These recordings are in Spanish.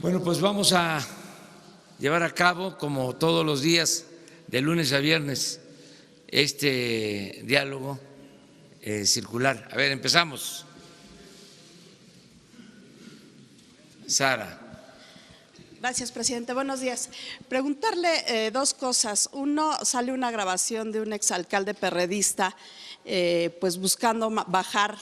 Bueno, pues vamos a llevar a cabo, como todos los días, de lunes a viernes, este diálogo circular. A ver, empezamos. Sara. Gracias, presidente. Buenos días. Preguntarle dos cosas. Uno, sale una grabación de un exalcalde perredista pues buscando bajar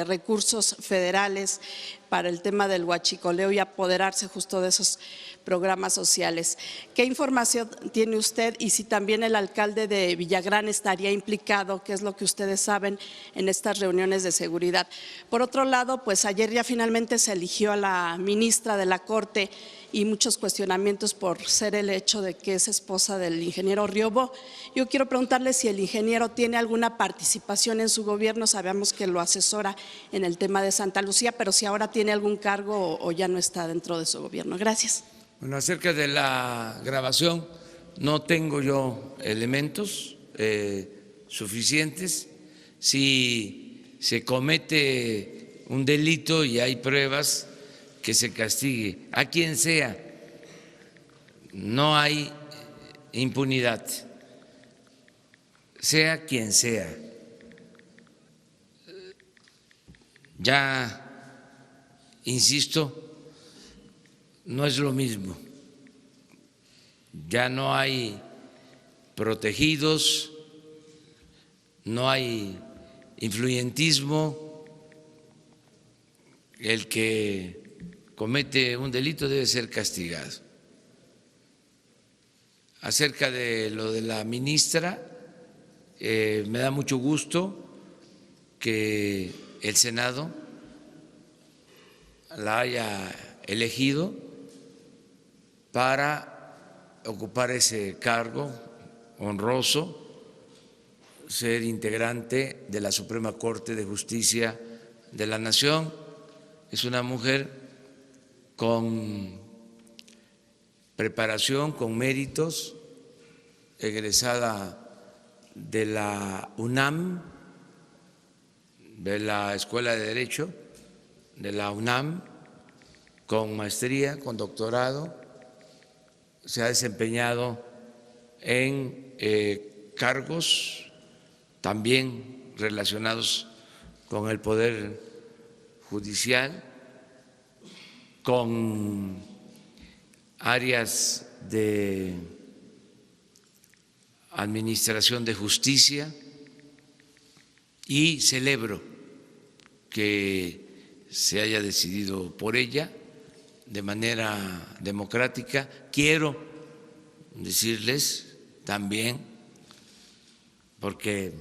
recursos federales para el tema del huachicoleo y apoderarse justo de esos programas sociales. ¿Qué información tiene usted y si también el alcalde de Villagrán estaría implicado, qué es lo que ustedes saben en estas reuniones de seguridad? Por otro lado, pues ayer ya finalmente se eligió a la ministra de la Corte y muchos cuestionamientos por ser el hecho de que es esposa del ingeniero Riobó. Yo quiero preguntarle si el ingeniero tiene alguna participación en su gobierno, sabemos que lo asesora en el tema de Santa Lucía, pero si ahora tiene algún cargo o ya no está dentro de su gobierno. Gracias. Bueno, acerca de la grabación, no tengo yo elementos suficientes. Si se comete un delito y hay pruebas, que se castigue a quien sea, no hay impunidad, sea quien sea. Ya, insisto, no es lo mismo, ya no hay protegidos, no hay influyentismo, el que comete un delito debe ser castigado. Acerca de lo de la ministra, me da mucho gusto que el Senado la haya elegido para ocupar ese cargo honroso, ser integrante de la Suprema Corte de Justicia de la Nación. Es una mujer con preparación, con méritos, egresada de la UNAM, de la Escuela de Derecho de la UNAM, con maestría, con doctorado, se ha desempeñado en cargos también relacionados con el Poder Judicial, con áreas de administración de justicia, y celebro que se haya decidido por ella de manera democrática. Quiero decirles también, porque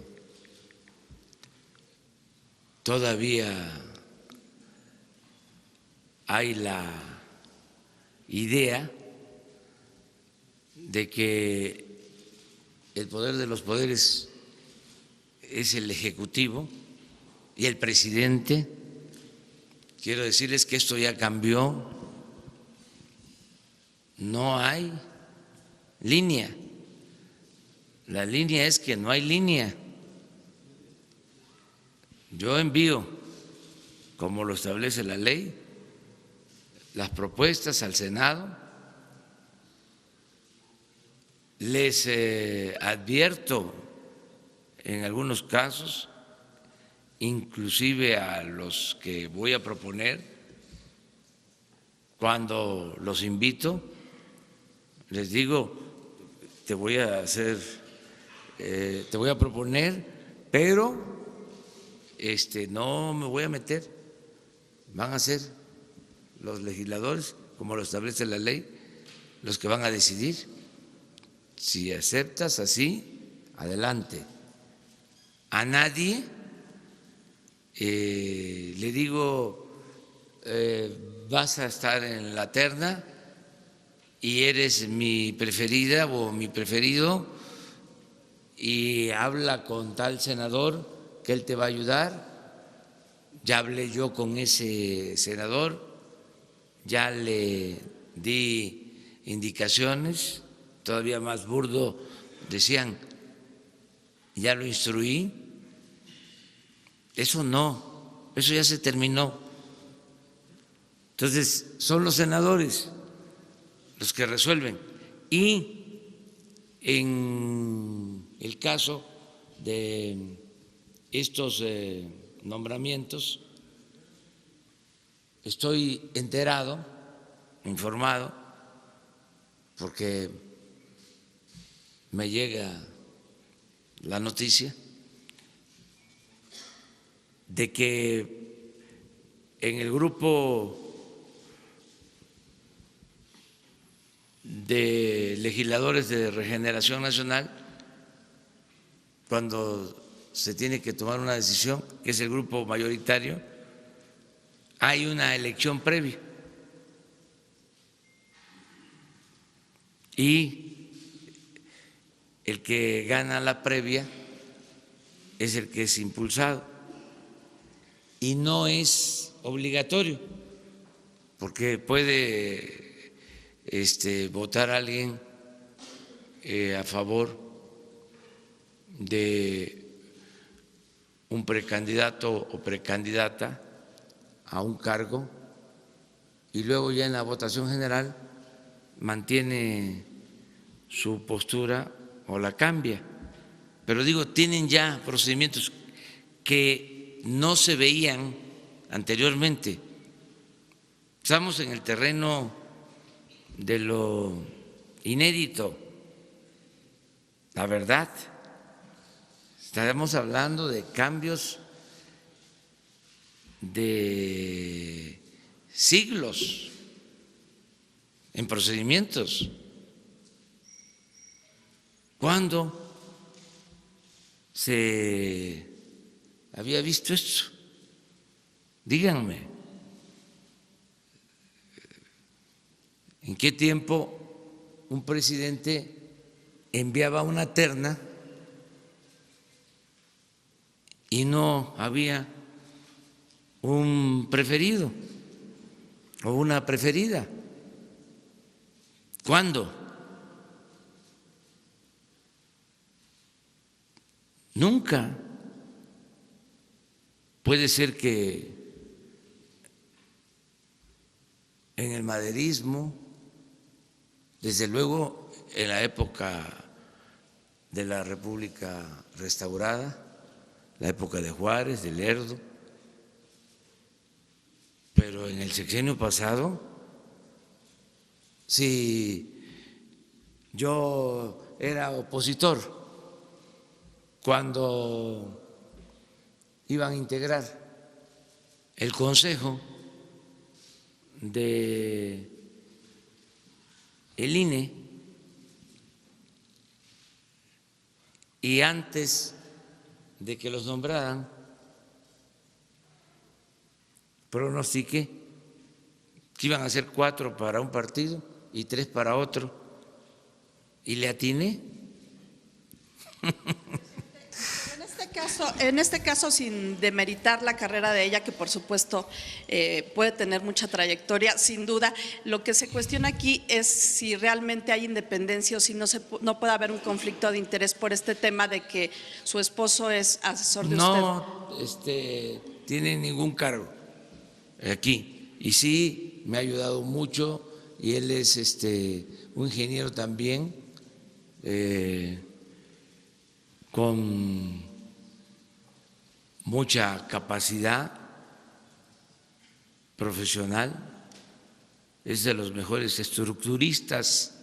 todavía hay la idea de que el poder de los poderes es el Ejecutivo y el presidente. Quiero decirles que esto ya cambió, no hay línea, la línea es que no hay línea. Yo envío, como lo establece la ley, las propuestas al Senado, les advierto en algunos casos, inclusive a los que voy a proponer, cuando los invito, les digo, te voy a proponer, pero no me voy a meter, van a ser los legisladores, como lo establece la ley, los que van a decidir. Si aceptas así, adelante. A nadie le digo, vas a estar en la terna y eres mi preferida o mi preferido, y habla con tal senador que él te va a ayudar. Ya hablé yo con ese senador, ya le di indicaciones, todavía más burdo, decían, ya lo instruí. Eso no, eso ya se terminó. Entonces, son los senadores los que resuelven. Y en el caso de estos nombramientos, estoy enterado, informado, porque me llega la noticia de que en el grupo de legisladores de Regeneración Nacional, cuando se tiene que tomar una decisión, que es el grupo mayoritario, hay una elección previa. Y el que gana la previa es el que es impulsado. Y no es obligatorio, porque puede votar a alguien a favor de un precandidato o precandidata a un cargo y luego ya en la votación general mantiene su postura o la cambia. Pero digo, tienen ya procedimientos que no se veían anteriormente. Estamos en el terreno de lo inédito, la verdad. Estaremos hablando de cambios de siglos en procedimientos. ¿Cuándo se había visto esto? Díganme, ¿en qué tiempo un presidente enviaba una terna y no había un preferido o una preferida? ¿Cuándo? Nunca. Puede ser que en el maderismo, desde luego en la época de la República restaurada, la época de Juárez, de Lerdo, pero en el sexenio pasado, si yo era opositor cuando iban a integrar el Consejo de el INE y antes de que los nombraran, pronostiqué que iban a ser 4 para un partido y 3 para otro, y le atiné. En este caso, sin demeritar la carrera de ella, que por supuesto puede tener mucha trayectoria, sin duda, lo que se cuestiona aquí es si realmente hay independencia o si no puede haber un conflicto de interés por este tema de que su esposo es asesor de usted. No tiene ningún cargo aquí, y sí me ha ayudado mucho, y él es un ingeniero también, con mucha capacidad profesional, es de los mejores estructuristas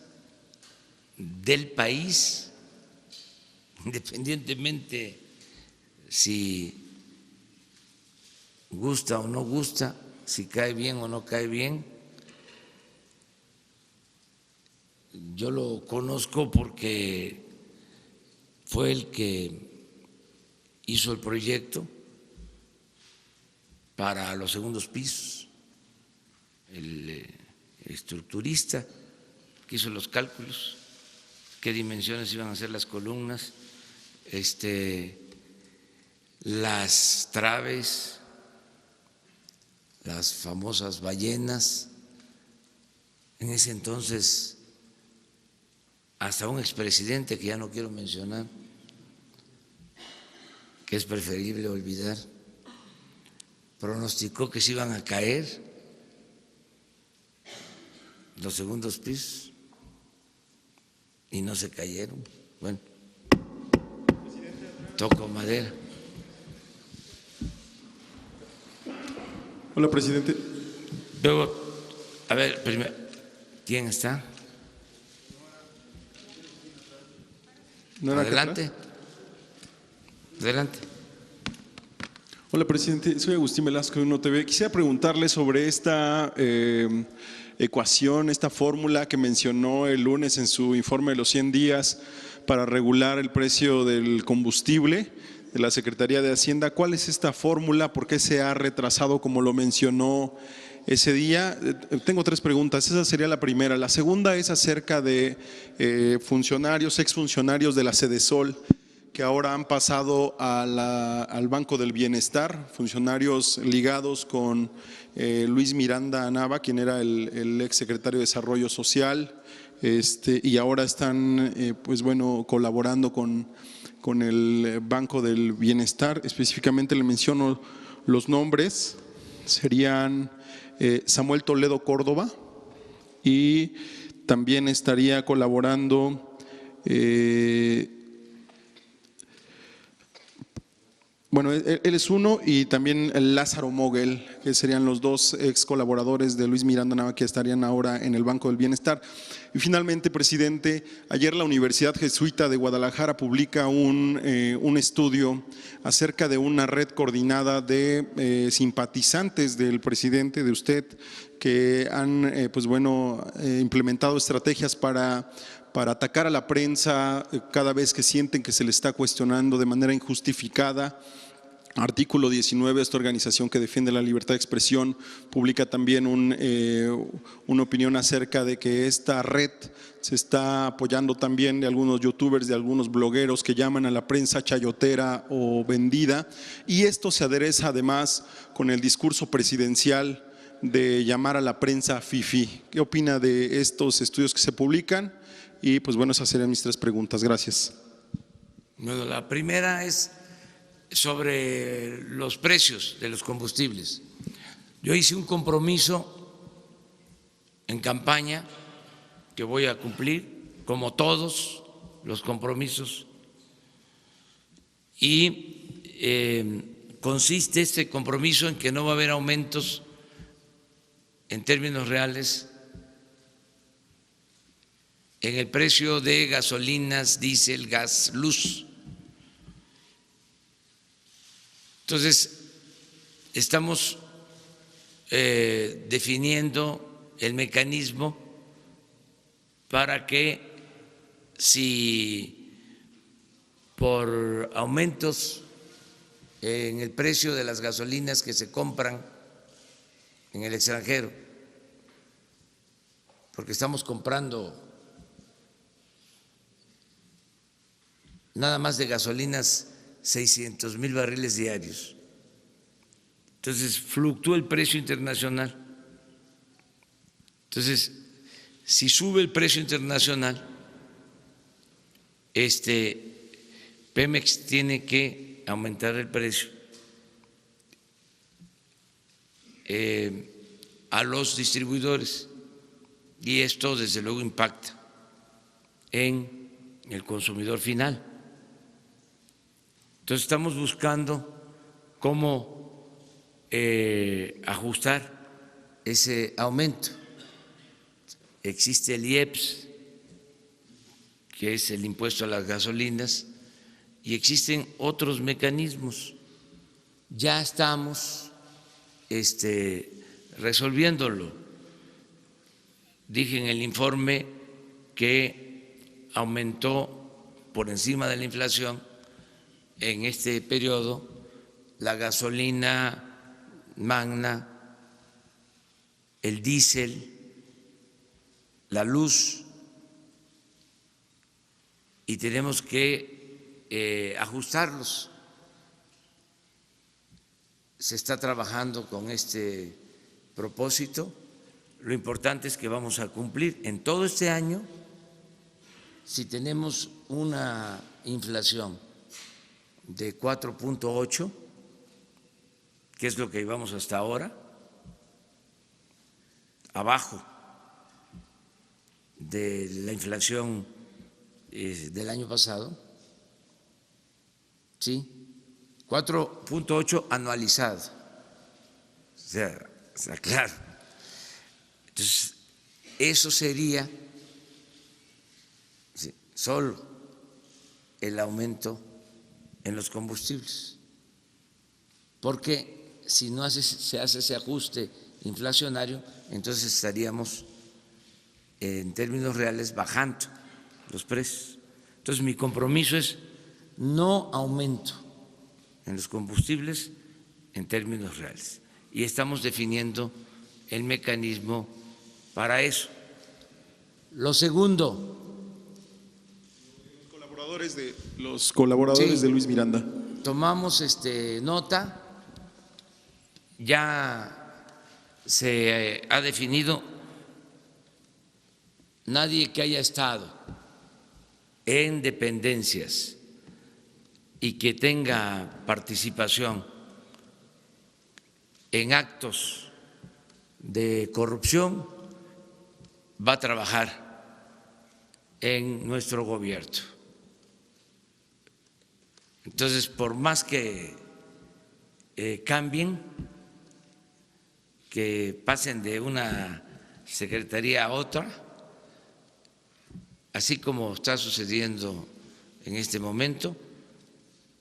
del país, independientemente si gusta o no gusta, si cae bien o no cae bien. Yo lo conozco porque fue el que hizo el proyecto para los segundos pisos, el estructurista que hizo los cálculos, qué dimensiones iban a ser las columnas, las traves, las famosas ballenas. En ese entonces, hasta un expresidente que ya no quiero mencionar, que es preferible olvidar, pronosticó que se iban a caer los segundos pisos y no se cayeron. Bueno, toco madera. Hola, presidente. Luego, a ver, primero, ¿quién está? ¿No era acá Adelante. atrás? Adelante. Hola, presidente. Soy Agustín Velasco de Uno TV. Quisiera preguntarle sobre esta ecuación, esta fórmula que mencionó el lunes en su informe de los 100 días para regular el precio del combustible de la Secretaría de Hacienda. ¿Cuál es esta fórmula? ¿Por qué se ha retrasado como lo mencionó ese día? Tengo tres preguntas. Esa sería la primera. La segunda es acerca de funcionarios, exfuncionarios de la Sedesol, que ahora han pasado al Banco del Bienestar, funcionarios ligados con Luis Miranda Nava, quien era el exsecretario de Desarrollo Social, y ahora están pues bueno, colaborando con el Banco del Bienestar. Específicamente le menciono los nombres, serían Samuel Toledo Córdoba, y también estaría colaborando bueno, él es uno, y también Lázaro Moguel, que serían los dos ex colaboradores de Luis Miranda Nava que estarían ahora en el Banco del Bienestar. Y finalmente, presidente, ayer la Universidad Jesuita de Guadalajara publica un estudio acerca de una red coordinada de simpatizantes del presidente, de usted, que han pues bueno, implementado estrategias para atacar a la prensa cada vez que sienten que se le está cuestionando de manera injustificada. Artículo 19, esta organización que defiende la libertad de expresión, publica también una opinión acerca de que esta red se está apoyando también de algunos youtubers, de algunos blogueros que llaman a la prensa chayotera o vendida, y esto se adereza además con el discurso presidencial de llamar a la prensa fifí. ¿Qué opina de estos estudios que se publican? Y pues bueno, esas serían mis tres preguntas. Gracias. Bueno, la primera es sobre los precios de los combustibles. Yo hice un compromiso en campaña que voy a cumplir, como todos los compromisos, y consiste este compromiso en que no va a haber aumentos en términos reales en el precio de gasolinas, diésel, gas, luz. Entonces, estamos definiendo el mecanismo para que si por aumentos en el precio de las gasolinas que se compran en el extranjero, porque estamos comprando nada más de gasolinas 600,000 barriles diarios. Entonces fluctúa el precio internacional. Entonces, si sube el precio internacional, Pemex tiene que aumentar el precio a los distribuidores, y esto desde luego impacta en el consumidor final. Entonces estamos buscando cómo ajustar ese aumento. Existe el IEPS, que es el impuesto a las gasolinas, y existen otros mecanismos. Ya estamos resolviéndolo. Dije en el informe que aumentó por encima de la inflación en este periodo la gasolina magna, el diésel, la luz, y tenemos que ajustarlos. Se está trabajando con este propósito. Lo importante es que vamos a cumplir en todo este año. Si tenemos una inflación de 4.8, que es lo que llevamos hasta ahora, abajo de la inflación del año pasado, ¿sí? 4.8 anualizado, o sea, claro. Entonces, eso sería solo el aumento en los combustibles, porque si no se hace ese ajuste inflacionario, entonces estaríamos en términos reales bajando los precios. Entonces mi compromiso es no aumento en los combustibles en términos reales, y estamos definiendo el mecanismo para eso. Lo segundo, los colaboradores sí, de Luis Miranda. Tomamos nota, ya se ha definido, nadie que haya estado en dependencias y que tenga participación en actos de corrupción va a trabajar en nuestro gobierno. Entonces, por más que cambien, que pasen de una secretaría a otra, así como está sucediendo en este momento,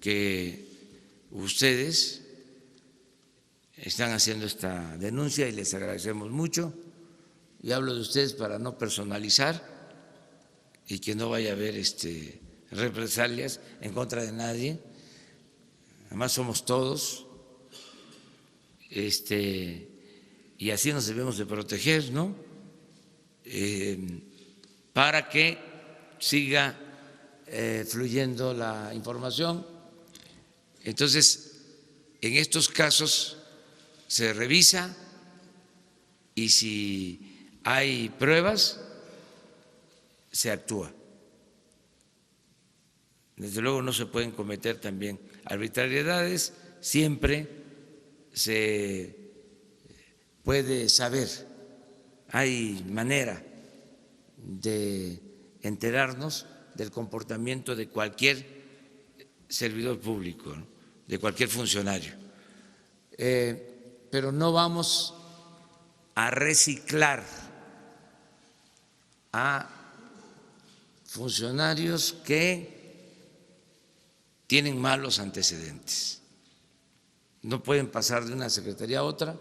que ustedes están haciendo esta denuncia y les agradecemos mucho, y hablo de ustedes para no personalizar y que no vaya a haber represalias en contra de nadie. Además somos todos, y así nos debemos de proteger, ¿no? Para que siga fluyendo la información. Entonces, en estos casos se revisa y si hay pruebas, se actúa. Desde luego no se pueden cometer también arbitrariedades, siempre se puede saber, hay manera de enterarnos del comportamiento de cualquier servidor público, ¿no?, de cualquier funcionario. Pero no vamos a reciclar a funcionarios que tienen malos antecedentes. No pueden pasar de una secretaría a otra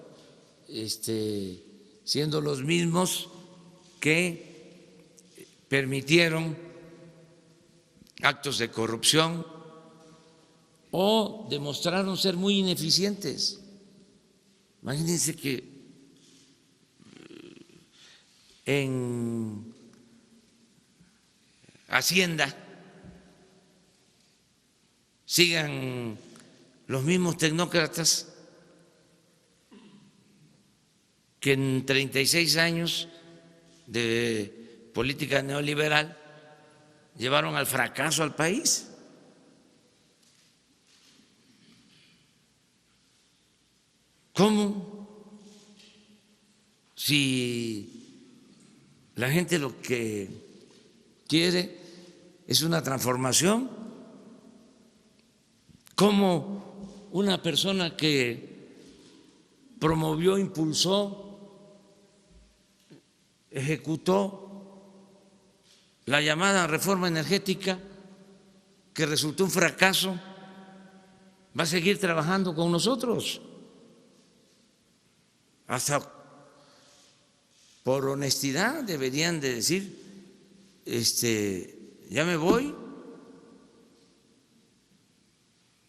siendo los mismos que permitieron actos de corrupción o demostraron ser muy ineficientes. Imagínense que en Hacienda sigan los mismos tecnócratas que en 36 años de política neoliberal llevaron al fracaso al país. ¿Cómo? Si la gente lo que quiere es una transformación, ¿cómo una persona que promovió, impulsó, ejecutó la llamada reforma energética, que resultó un fracaso, va a seguir trabajando con nosotros? Hasta por honestidad deberían de decir, ya me voy,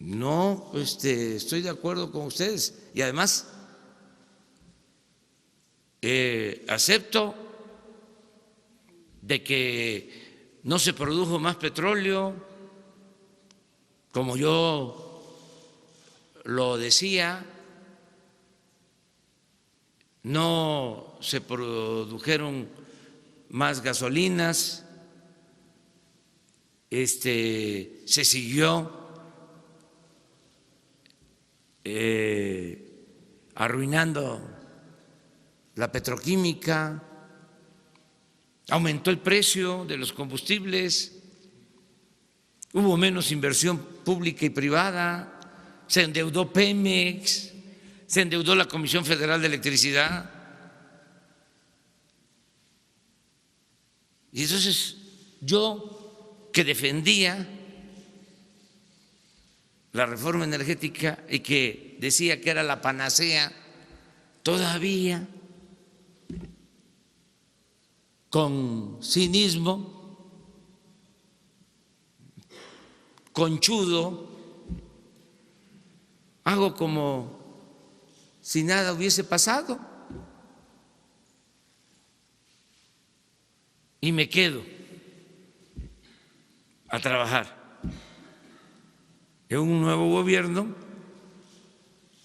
no estoy de acuerdo con ustedes, y además acepto de que no se produjo más petróleo como yo lo decía, no se produjeron más gasolinas, se siguió arruinando la petroquímica, aumentó el precio de los combustibles, hubo menos inversión pública y privada, se endeudó Pemex, se endeudó la Comisión Federal de Electricidad. Y entonces yo, que defendía la reforma energética y que decía que era la panacea, todavía con cinismo, conchudo, hago como si nada hubiese pasado y me quedo a trabajar en un nuevo gobierno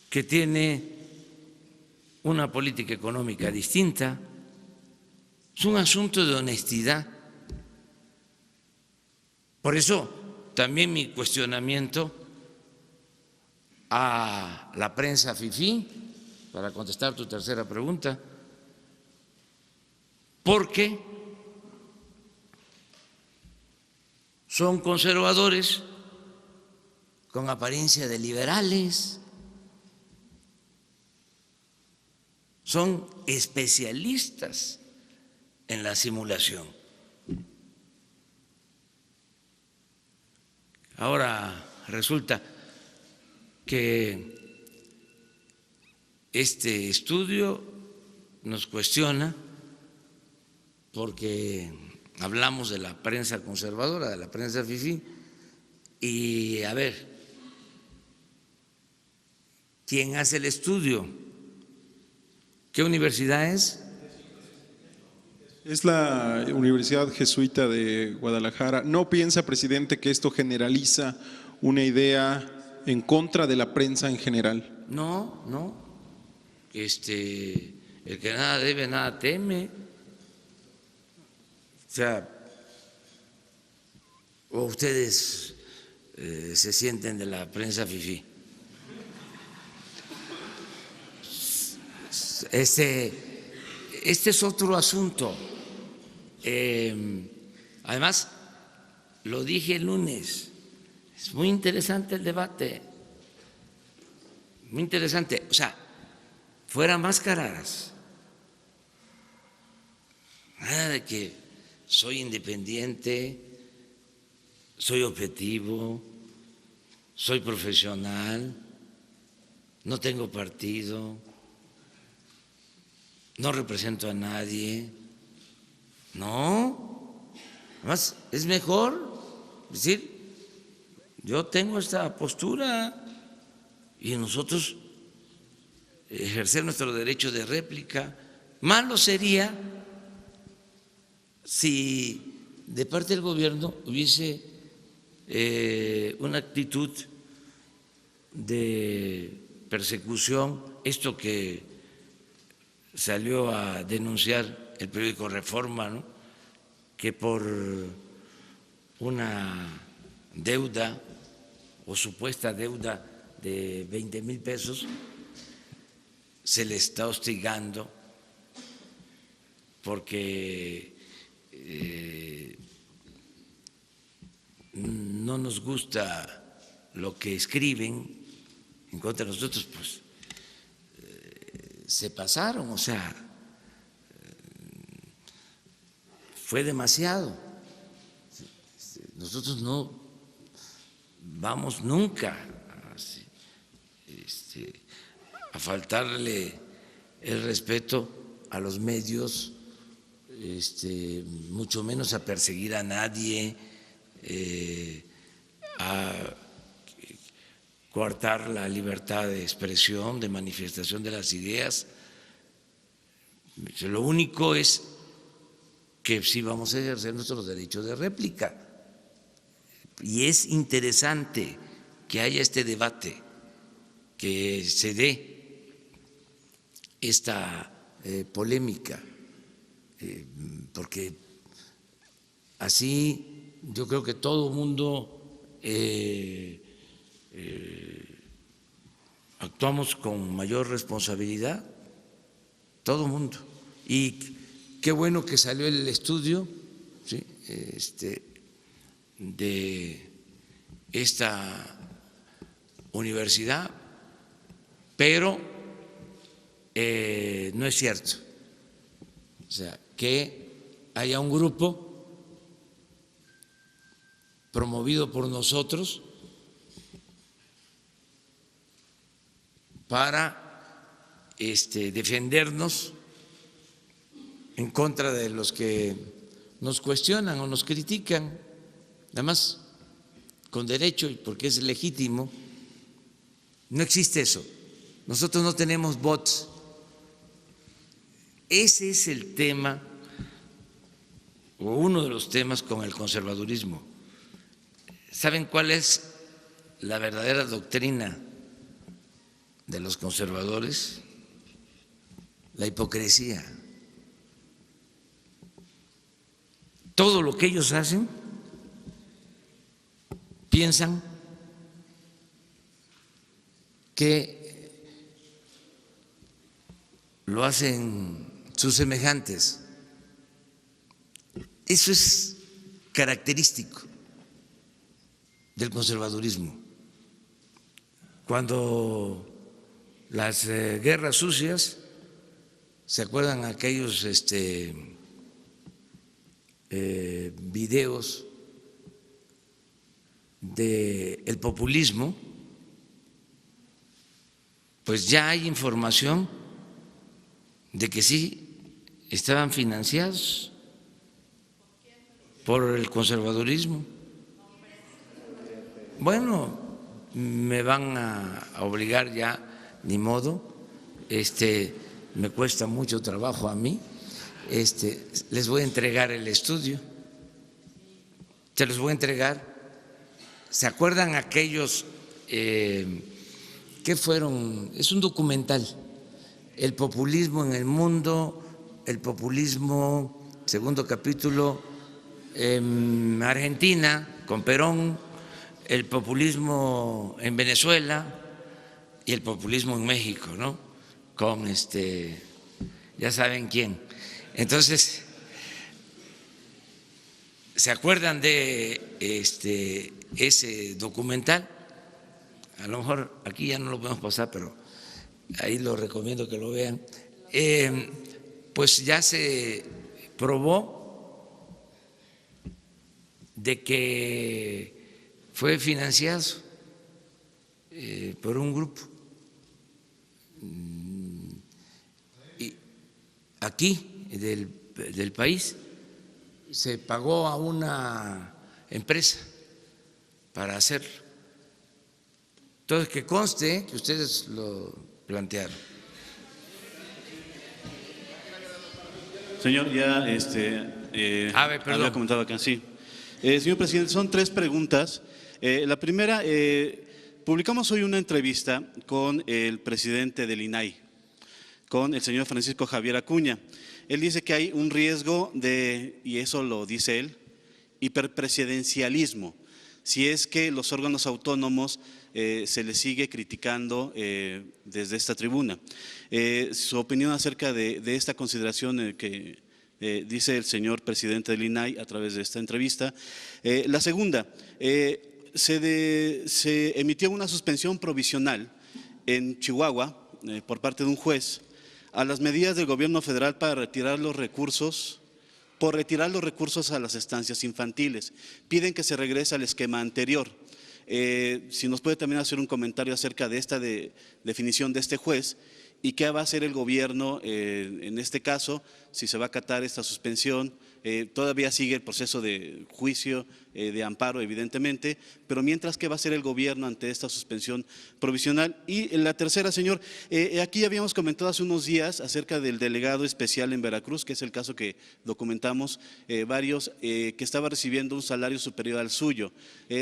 que tiene una política económica distinta. Es un asunto de honestidad. Por eso también mi cuestionamiento a la prensa fifí, para contestar tu tercera pregunta, porque son conservadores con apariencia de liberales, son especialistas en la simulación. Ahora resulta que este estudio nos cuestiona porque hablamos de la prensa conservadora, de la prensa fifí, y a ver, ¿quién hace el estudio? ¿Qué universidad es? Es la Universidad Jesuita de Guadalajara. ¿No piensa, presidente, que esto generaliza una idea en contra de la prensa en general? No, no. El que nada debe, nada teme. O sea, o ustedes se sienten de la prensa fifí. Este es otro asunto. Además, lo dije el lunes, es muy interesante el debate, muy interesante. O sea, fuera máscaras, nada de que soy independiente, soy objetivo, soy profesional, no tengo partido, no represento a nadie. No, además es mejor decir, yo tengo esta postura y nosotros ejercer nuestro derecho de réplica. Malo sería si de parte del gobierno hubiese una actitud de persecución, esto que salió a denunciar el periódico Reforma, ¿no?, que por una deuda o supuesta deuda de 20,000 pesos se le está hostigando porque no nos gusta lo que escriben en contra de nosotros, pues se pasaron, o sea, fue demasiado. Nosotros no vamos nunca a faltarle el respeto a los medios, mucho menos a perseguir a nadie, a coartar la libertad de expresión, de manifestación de las ideas. Lo único es que sí vamos a ejercer nuestros derechos de réplica. Y es interesante que haya este debate, que se dé esta polémica, porque así yo creo que todo el mundo actuamos con mayor responsabilidad, todo el mundo. Y qué bueno que salió el estudio, ¿sí? De esta universidad, pero no es cierto. O sea, que haya un grupo promovido por nosotros para defendernos en contra de los que nos cuestionan o nos critican, además con derecho y porque es legítimo. No existe eso. Nosotros no tenemos bots. Ese es el tema, o uno de los temas con el conservadurismo. ¿Saben cuál es la verdadera doctrina de los conservadores? La hipocresía. Todo lo que ellos hacen, piensan que lo hacen sus semejantes. Eso es característico del conservadurismo. Cuando las guerras sucias, ¿se acuerdan aquellos videos del populismo? Pues ya hay información de que sí estaban financiados por el conservadurismo. Bueno, me van a obligar ya, ni modo, me cuesta mucho trabajo a mí, les voy a entregar el estudio, se los voy a entregar. ¿Se acuerdan aquellos que fueron? Es un documental, El populismo en el mundo, el populismo, segundo capítulo, Argentina con Perón, el populismo en Venezuela y el populismo en México, ¿no? Con ya saben quién. Entonces, ¿se acuerdan de ese documental? A lo mejor aquí ya no lo podemos pasar, pero ahí lo recomiendo que lo vean. Pues ya se probó de que fue financiado por un grupo y aquí del país. Se pagó a una empresa para hacerlo. Entonces, que conste que ustedes lo plantearon. Señor, ya perdón. había comentado acá, sí. Señor presidente, son 3 preguntas. La primera, publicamos hoy una entrevista con el presidente del INAI, con el señor Francisco Javier Acuña. Él dice que hay un riesgo de, y eso lo dice él, hiperpresidencialismo, si es que los órganos autónomos se les sigue criticando desde esta tribuna. Su opinión acerca de esta consideración que dice el señor presidente del INAI a través de esta entrevista. La segunda, se emitió una suspensión provisional en Chihuahua por parte de un juez a las medidas del gobierno federal para retirar los recursos, a las estancias infantiles. Piden que se regrese al esquema anterior. Si nos puede también hacer un comentario acerca de esta definición de este juez y qué va a hacer el gobierno en este caso, si se va a acatar esta suspensión. Todavía sigue el proceso de juicio, de amparo evidentemente, pero mientras, ¿qué va a hacer el gobierno ante esta suspensión provisional? Y la tercera, señor, aquí habíamos comentado hace unos días acerca del delegado especial en Veracruz, que es el caso que documentamos varios, que estaba recibiendo un salario superior al suyo.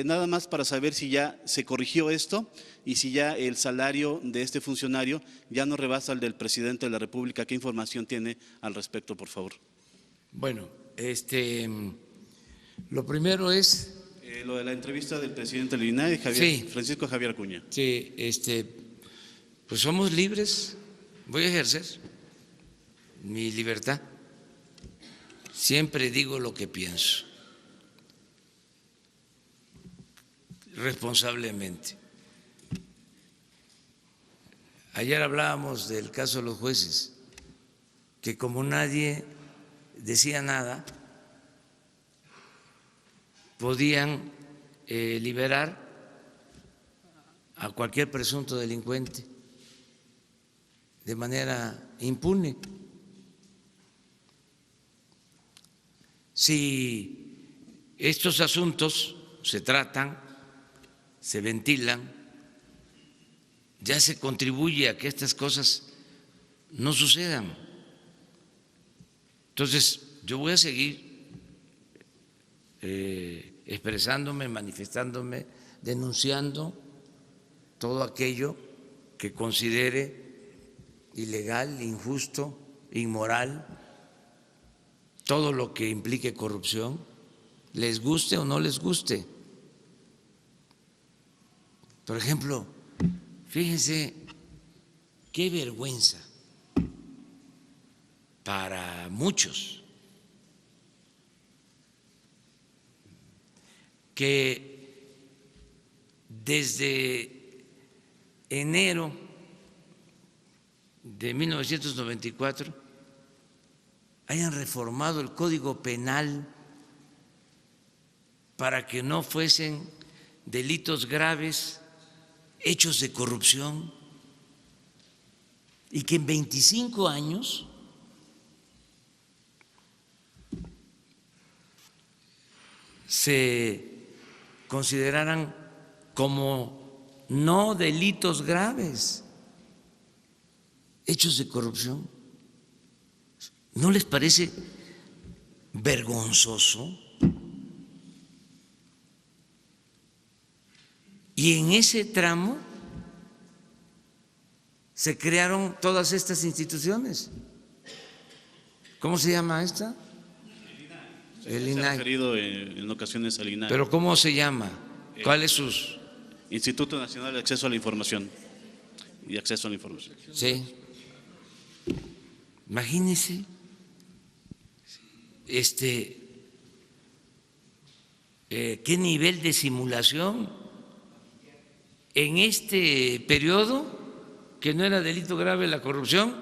Nada más para saber si ya se corrigió esto y si ya el salario de este funcionario ya no rebasa el del presidente de la República. ¿Qué información tiene al respecto, por favor? Bueno, lo primero es… lo de la entrevista del presidente del INAI, Sí. Francisco Javier Acuña. Sí, pues somos libres, voy a ejercer mi libertad siempre digo lo que pienso, responsablemente. Ayer hablábamos del caso de los jueces, que como nadie decía nada, podían liberar a cualquier presunto delincuente de manera impune. Si estos asuntos se tratan, se ventilan, ya se contribuye a que estas cosas no sucedan. Entonces, yo voy a seguir expresándome, manifestándome, denunciando todo aquello que considere ilegal, injusto, inmoral, todo lo que implique corrupción, les guste o no les guste. Por ejemplo, fíjense qué vergüenza para muchos que desde enero de 1994 hayan reformado el Código Penal para que no fuesen delitos graves hechos de corrupción y que en 25 años se consideraran como no delitos graves hechos de corrupción. ¿No les parece vergonzoso? Y en ese tramo se crearon todas estas instituciones. ¿Cómo se llama esta? El Se ha INAI. referido en ocasiones al INAI. ¿Pero cómo se llama? ¿Cuál es sus...? Instituto Nacional de Acceso a la Información y Acceso a la Información. Sí. Imagínense, qué nivel de simulación en este periodo, que no era delito grave la corrupción,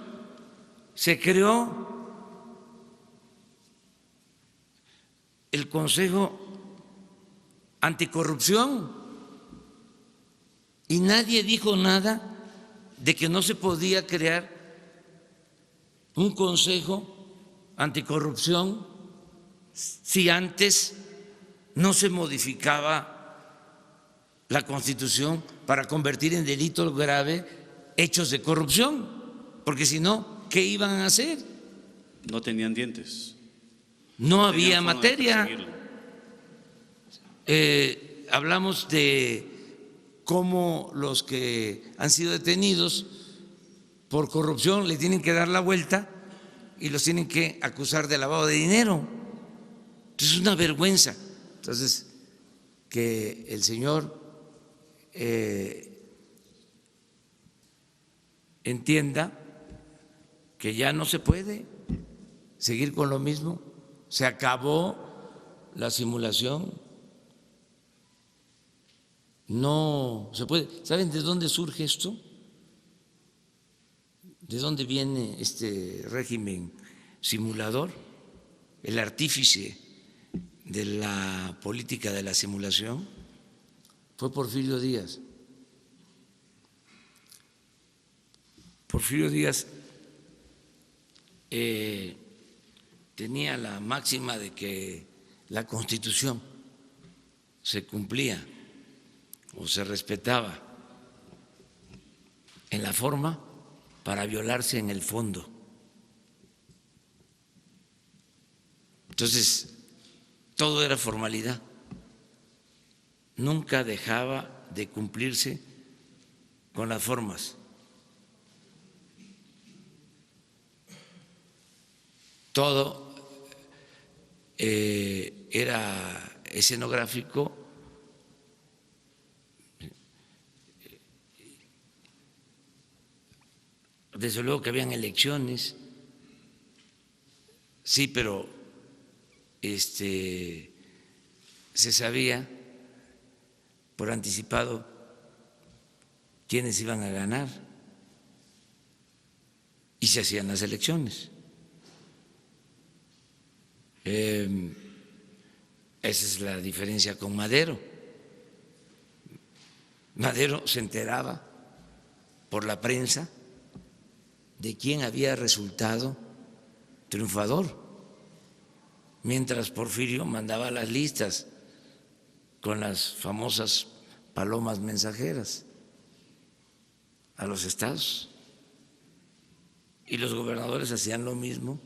se creó el Consejo Anticorrupción y nadie dijo nada de que no se podía crear un Consejo Anticorrupción si antes no se modificaba la Constitución para convertir en delito grave hechos de corrupción, porque si no, ¿qué iban a hacer? No tenían dientes. No había Tenían forma de materia. perseguirlo. Hablamos de cómo los que han sido detenidos por corrupción le tienen que dar la vuelta y los tienen que acusar de lavado de dinero. Entonces es una vergüenza. Entonces, que el señor entienda que ya no se puede seguir con lo mismo. Se acabó la simulación. No se puede. ¿Saben de dónde surge esto? ¿De dónde viene este régimen simulador? El artífice de la política de la simulación fue Porfirio Díaz. Porfirio Díaz tenía la máxima de que la Constitución se cumplía o se respetaba en la forma para violarse en el fondo. Entonces, todo era formalidad. Nunca dejaba de cumplirse con las formas. Todo era escenográfico. Desde luego que habían elecciones, sí, pero se sabía por anticipado quiénes iban a ganar y se hacían las elecciones. Esa es la diferencia con Madero. Madero se enteraba por la prensa de quién había resultado triunfador, mientras Porfirio mandaba las listas con las famosas palomas mensajeras a los estados. Y los gobernadores hacían lo mismo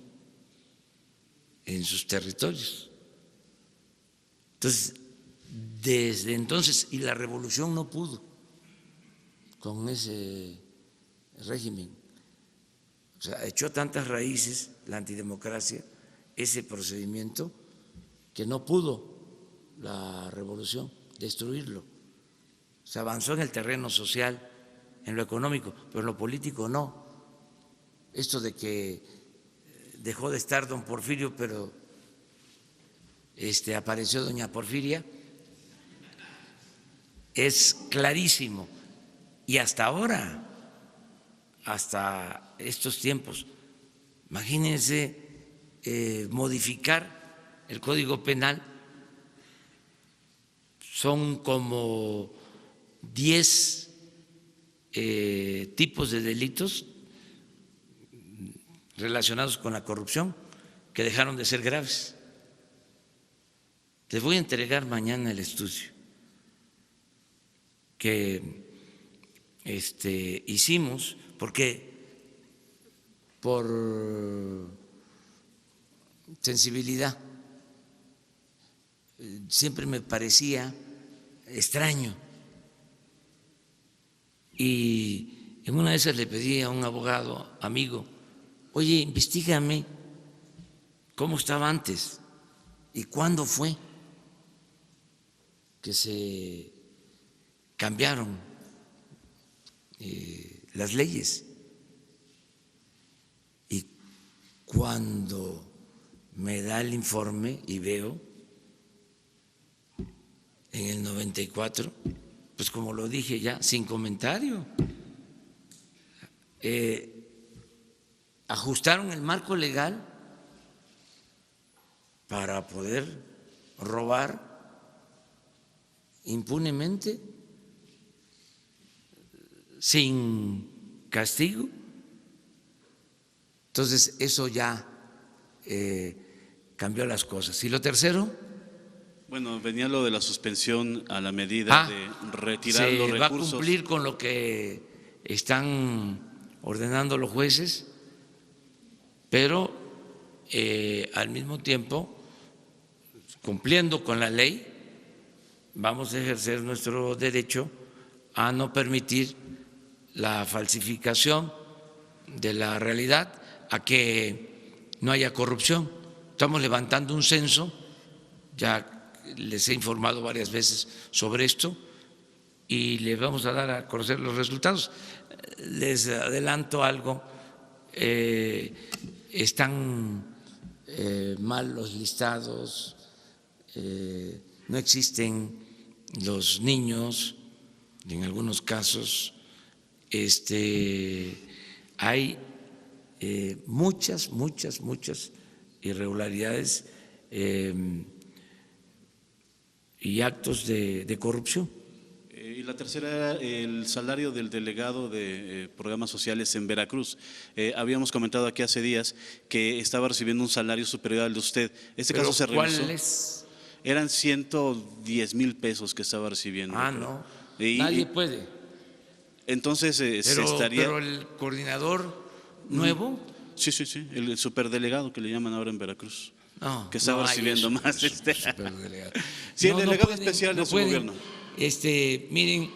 en sus territorios. Entonces, desde entonces, y la revolución no pudo con ese régimen. O sea, echó tantas raíces la antidemocracia, ese procedimiento, que no pudo la revolución destruirlo. Se avanzó en el terreno social, en lo económico, pero en lo político no. Esto de que dejó de estar don Porfirio, pero apareció doña Porfiria, es clarísimo. Y hasta ahora, hasta estos tiempos, imagínense modificar el Código Penal, son como 10 tipos de delitos relacionados con la corrupción que dejaron de ser graves. Les voy a entregar mañana el estudio que hicimos, porque por sensibilidad siempre me parecía extraño, y en una de esas le pedí a un abogado amigo: oye, investígame cómo estaba antes y cuándo fue que se cambiaron las leyes. Y cuando me da el informe y veo en el 94, pues como lo dije ya, sin comentario, ajustaron el marco legal para poder robar impunemente, sin castigo. Entonces eso ya cambió las cosas. ¿Y lo tercero? Bueno, venía lo de la suspensión a la medida de retirar los recursos. Se va a cumplir con lo que están ordenando los jueces, pero al mismo tiempo, cumpliendo con la ley, vamos a ejercer nuestro derecho a no permitir la falsificación de la realidad, a que no haya corrupción. Estamos levantando un censo, ya les he informado varias veces sobre esto, y les vamos a dar a conocer los resultados. Les adelanto algo: están mal los listados, no existen los niños, en algunos casos hay muchas irregularidades y actos de corrupción. Y la tercera, el salario del delegado de programas sociales en Veracruz. Habíamos comentado aquí hace días que estaba recibiendo un salario superior al de usted. ¿Este caso se revisó? ¿Cuál es? Eran 110,000 pesos que estaba recibiendo. No, nadie puede. Entonces se estaría… Pero el coordinador nuevo… Sí, el superdelegado que le llaman ahora en Veracruz. No, que estaba recibiendo más. Superdelegado. Sí, el delegado especial de su gobierno. Miren,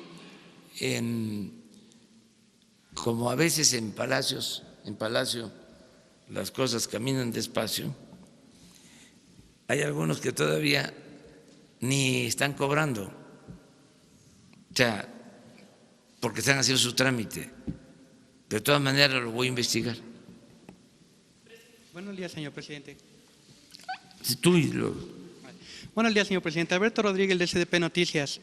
como a veces en Palacio las cosas caminan despacio, hay algunos que todavía ni están cobrando, o sea, porque están haciendo su trámite. De todas maneras lo voy a investigar. Buenos días, señor presidente. Tú y luego. Buenos días, señor presidente. Alberto Rodríguez, de SDP Noticias.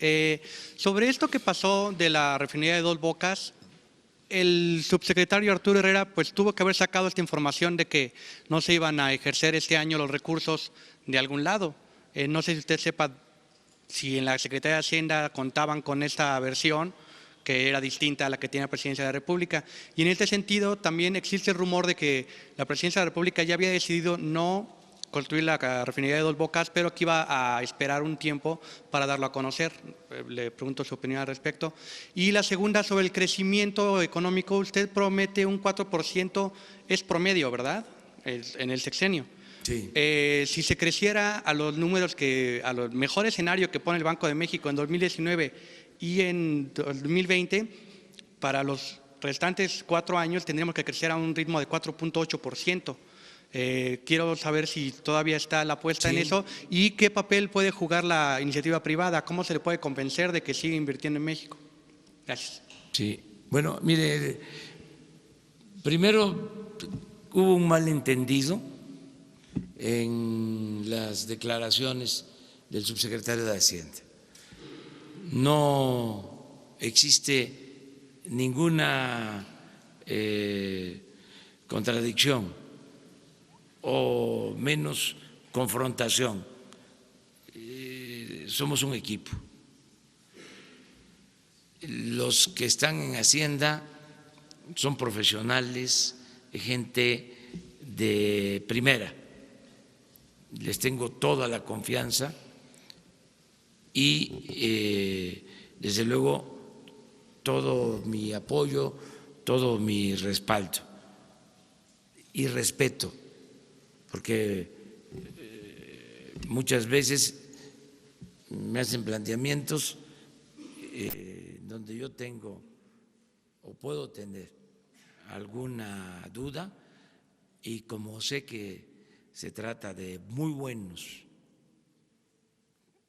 Sobre esto que pasó de la refinería de Dos Bocas, el subsecretario Arturo Herrera pues tuvo que haber sacado esta información de que no se iban a ejercer este año los recursos de algún lado. No sé si usted sepa si en la Secretaría de Hacienda contaban con esta versión, que era distinta a la que tiene la Presidencia de la República. Y en este sentido también existe el rumor de que la Presidencia de la República ya había decidido no construir la refinería de Dos Bocas, pero que iba a esperar un tiempo para darlo a conocer. Le pregunto su opinión al respecto. Y la segunda, sobre el crecimiento económico, usted promete un 4%, es promedio, ¿verdad?, en el sexenio. Sí. Si se creciera a los números a los mejor escenario que pone el Banco de México en 2019 y en 2020, para los restantes 4 años tendríamos que crecer a un ritmo de 4.8%. Quiero saber si todavía está la apuesta en eso y qué papel puede jugar la iniciativa privada, cómo se le puede convencer de que siga invirtiendo en México. Gracias. Sí, bueno, mire, primero hubo un malentendido en las declaraciones del subsecretario de Hacienda. No existe ninguna contradicción o menos confrontación. Somos un equipo. Los que están en Hacienda son profesionales, gente de primera. Les tengo toda la confianza y desde luego todo mi apoyo, todo mi respaldo y respeto, porque muchas veces me hacen planteamientos donde yo tengo o puedo tener alguna duda, y como sé que se trata de muy buenos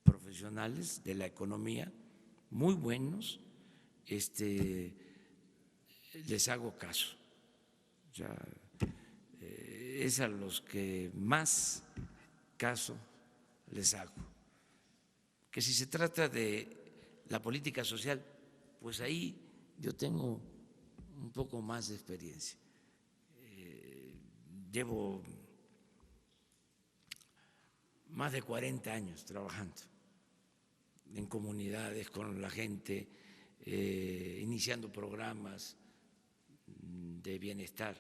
profesionales de la economía, muy buenos, les hago caso. O sea, es a los que más caso les hago. Que si se trata de la política social, pues ahí yo tengo un poco más de experiencia. Llevo más de 40 años trabajando en comunidades con la gente, iniciando programas de bienestar.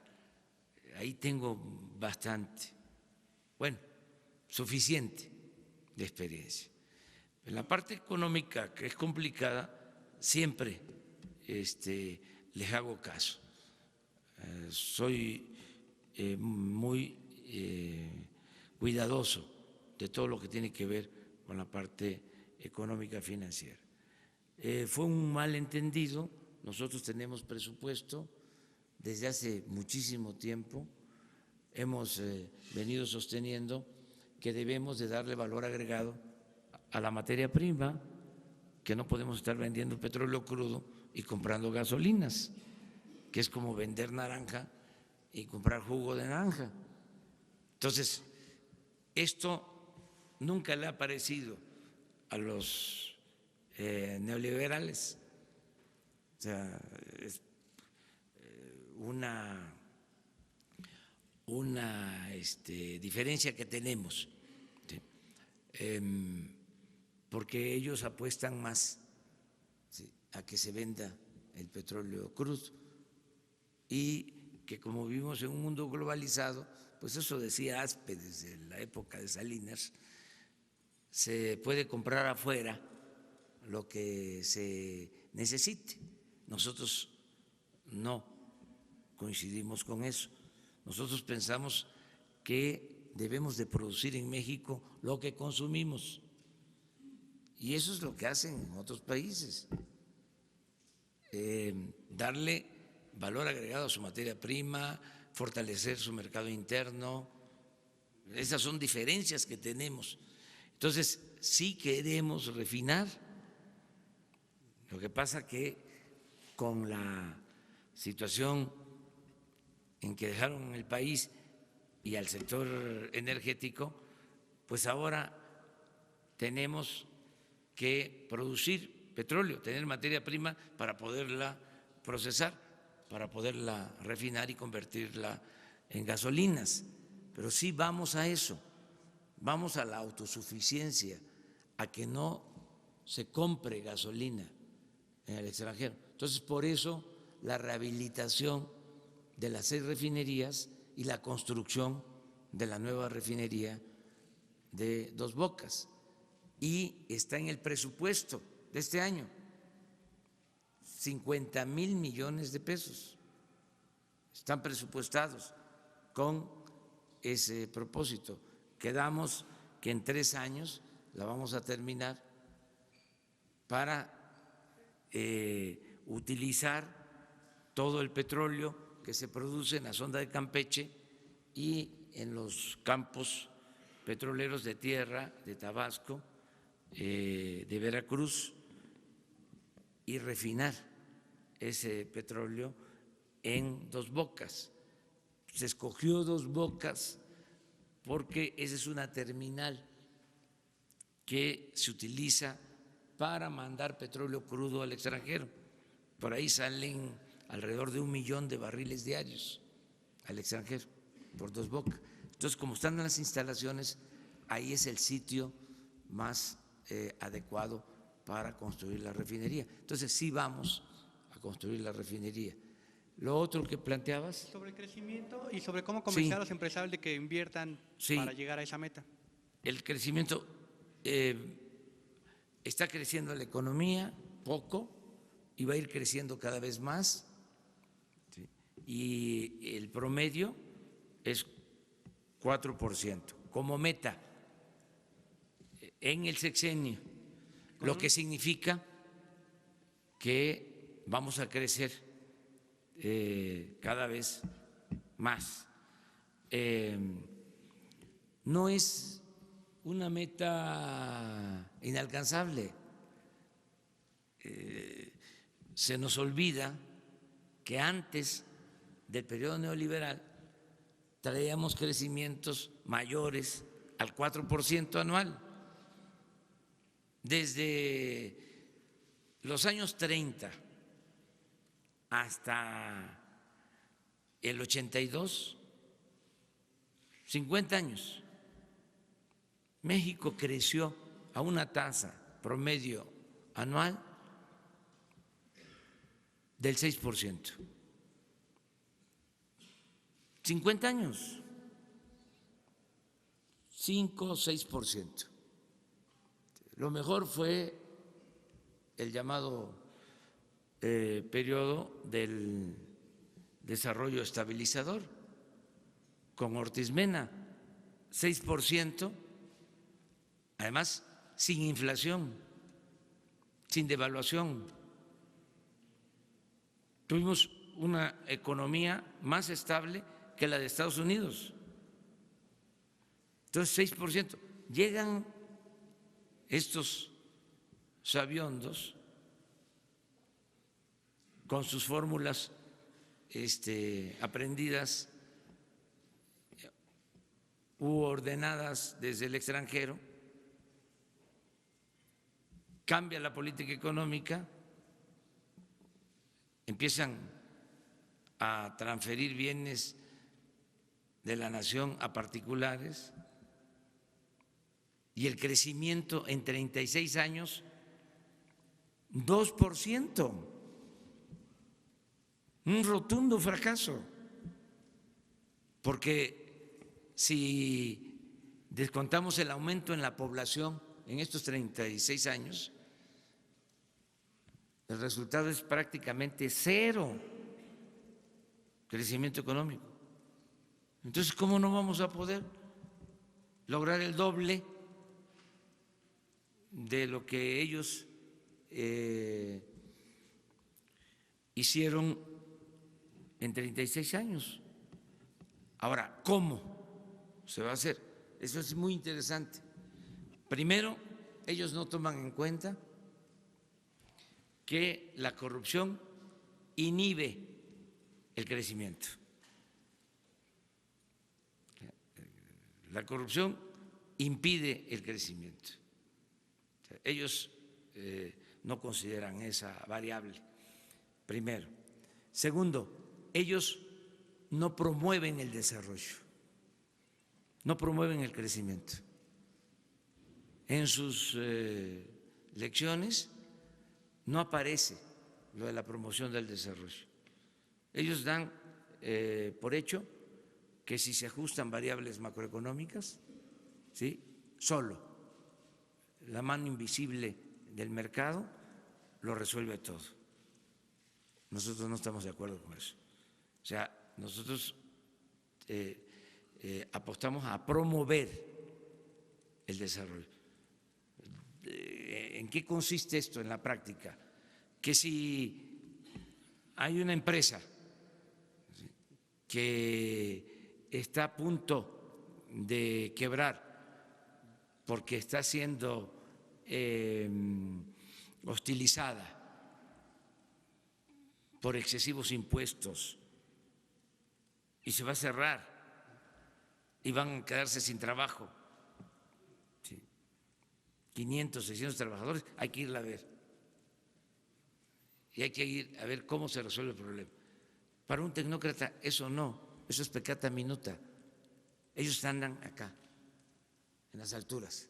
Ahí tengo bastante, bueno, suficiente de experiencia. En la parte económica, que es complicada, siempre les hago caso. Soy muy cuidadoso de todo lo que tiene que ver con la parte económica financiera. Fue un malentendido. Nosotros tenemos presupuesto desde hace muchísimo tiempo. Hemos venido sosteniendo que debemos de darle valor agregado a la materia prima, que no podemos estar vendiendo petróleo crudo y comprando gasolinas, que es como vender naranja y comprar jugo de naranja. Entonces, esto nunca le ha parecido a los neoliberales. O sea, es una diferencia que tenemos, ¿sí? Porque ellos apuestan más, ¿sí?, a que se venda el petróleo crudo, y que como vivimos en un mundo globalizado, pues eso decía Aspe desde la época de Salinas, se puede comprar afuera lo que se necesite. Nosotros no coincidimos con eso. Nosotros pensamos que debemos de producir en México lo que consumimos, y eso es lo que hacen en otros países, darle valor agregado a su materia prima, fortalecer su mercado interno. Esas son diferencias que tenemos. Entonces, sí queremos refinar. Lo que pasa que con la situación en que dejaron el país y al sector energético, pues ahora tenemos que producir petróleo, tener materia prima para poderla procesar, para poderla refinar y convertirla en gasolinas. Pero sí vamos a eso, vamos a la autosuficiencia, a que no se compre gasolina en el extranjero. Entonces, por eso la rehabilitación de las 6 refinerías y la construcción de la nueva refinería de Dos Bocas. Y está en el presupuesto de este año, 50,000 millones de pesos están presupuestados con ese propósito. Quedamos que en 3 años la vamos a terminar para utilizar todo el petróleo que se produce en la sonda de Campeche y en los campos petroleros de tierra de Tabasco, de Veracruz, y refinar ese petróleo en Dos Bocas. Se escogió Dos Bocas porque esa es una terminal que se utiliza para mandar petróleo crudo al extranjero. Por ahí salen alrededor de 1 millón de barriles diarios al extranjero por Dos Bocas. Entonces, como están las instalaciones, ahí es el sitio más adecuado para construir la refinería. Entonces, sí vamos a construir la refinería. Lo otro que planteabas. Sobre el crecimiento y sobre cómo convencer a los empresarios de que inviertan para llegar a esa meta. El crecimiento, está creciendo la economía poco y va a ir creciendo cada vez más, ¿sí? Y el promedio es 4% como meta en el sexenio, lo que significa que vamos a crecer cada vez más. No es una meta inalcanzable. Se nos olvida que antes del periodo neoliberal traíamos crecimientos mayores al 4% anual. Desde los años 30 hasta el 82, 50 años, México creció a una tasa promedio anual del 6%. 50 años, 5 o 6%. Lo mejor fue el llamado periodo del desarrollo estabilizador con Ortiz Mena, 6%, además sin inflación, sin devaluación. Tuvimos una economía más estable que la de Estados Unidos. Entonces, 6%. Llegan estos sabiondos con sus fórmulas aprendidas u ordenadas desde el extranjero, cambia la política económica, empiezan a transferir bienes de la nación a particulares y el crecimiento en 36 años, 2%, un rotundo fracaso, porque si descontamos el aumento en la población en estos 36 años, el resultado es prácticamente 0 crecimiento económico. Entonces, ¿cómo no vamos a poder lograr el doble de lo que ellos hicieron en 36 años? Ahora, ¿cómo se va a hacer? Eso es muy interesante. Primero, ellos no toman en cuenta que la corrupción inhibe el crecimiento. La corrupción impide el crecimiento. O sea, ellos no consideran esa variable, primero. Segundo, ellos no promueven el desarrollo, no promueven el crecimiento. En sus lecciones no aparece lo de la promoción del desarrollo. Ellos dan por hecho que si se ajustan variables macroeconómicas, ¿sí?, solo la mano invisible del mercado lo resuelve todo. Nosotros no estamos de acuerdo con eso. O sea, nosotros apostamos a promover el desarrollo. ¿En qué consiste esto en la práctica? Que si hay una empresa que está a punto de quebrar porque está siendo hostilizada por excesivos impuestos y se va a cerrar y van a quedarse sin trabajo, ¿sí?, 500, 600 trabajadores, hay que irla a ver y hay que ir a ver cómo se resuelve el problema. Para un tecnócrata eso no, eso es peccata minuta. Ellos andan acá, en las alturas.